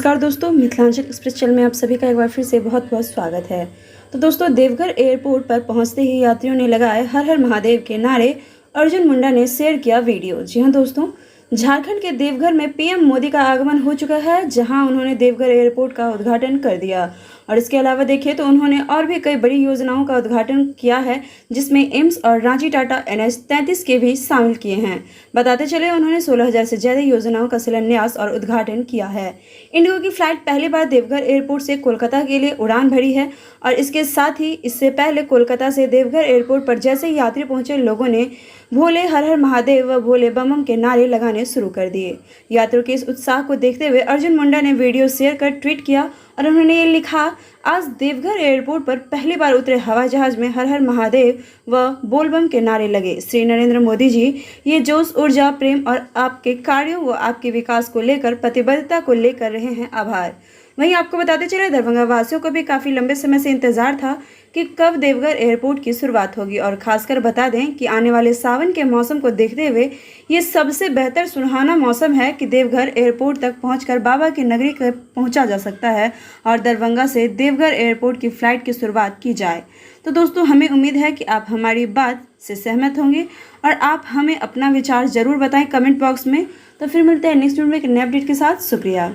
नमस्कार दोस्तों, Mithilanchal express channel में आप सभी का एक बार फिर से बहुत बहुत स्वागत है। तो दोस्तों, देवघर एयरपोर्ट पर पहुंचते ही यात्रियों ने लगाए हर हर महादेव के नारे। अर्जुन मुंडा ने शेयर किया वीडियो। जी हां दोस्तों, झारखंड के देवघर में पीएम मोदी का आगमन हो चुका है, जहां उन्होंने देवघर एयरपोर्ट का उद्घाटन कर दिया। और इसके अलावा देखिए तो उन्होंने और भी कई बड़ी योजनाओं का उद्घाटन किया है, जिसमें एम्स और रांची टाटा NH-33 के भी शामिल किए हैं। बताते चले, उन्होंने 16,000 से ज्यादा योजनाओं का शिलान्यास और उद्घाटन किया है। इंडिगो की फ्लाइट पहली बार देवघर एयरपोर्ट से कोलकाता के लिए उड़ान भरी है। और इसके साथ ही इससे पहले कोलकाता से देवघर एयरपोर्ट पर जैसे ही यात्री पहुंचे, लोगों ने भोले हर हर महादेव व भोले बम बम के नारे लगाने शुरू कर दिए। यात्रियों के इस उत्साह को देखते हुए अर्जुन मुंडा ने वीडियो शेयर कर ट्वीट किया और उन्होंने ये लिखा, आज देवघर एयरपोर्ट पर पहली बार उतरे हवाई जहाज में हर हर महादेव व बोल बम के नारे लगे। श्री नरेंद्र मोदी जी, ये जोश, ऊर्जा, प्रेम और आपके कार्यों व आपके विकास को लेकर, प्रतिबद्धता को लेकर रहे हैं आभार। वहीं आपको बताते चले, दरभंगा वासियों को भी काफ़ी लंबे समय से इंतजार था कि कब देवघर एयरपोर्ट की शुरुआत होगी। और खासकर बता दें कि आने वाले सावन के मौसम को देखते हुए ये सबसे बेहतर सुहाना मौसम है कि देवघर एयरपोर्ट तक पहुंचकर बाबा की नगरी तक पहुंचा जा सकता है और दरभंगा से देवघर एयरपोर्ट की फ़्लाइट की शुरुआत की जाए। तो दोस्तों, हमें उम्मीद है कि आप हमारी बात से सहमत होंगे और आप हमें अपना विचार ज़रूर बताएं कमेंट बॉक्स में। तो फिर मिलते हैं नेक्स्ट वीडियो में एक नए अपडेट के साथ। शुक्रिया।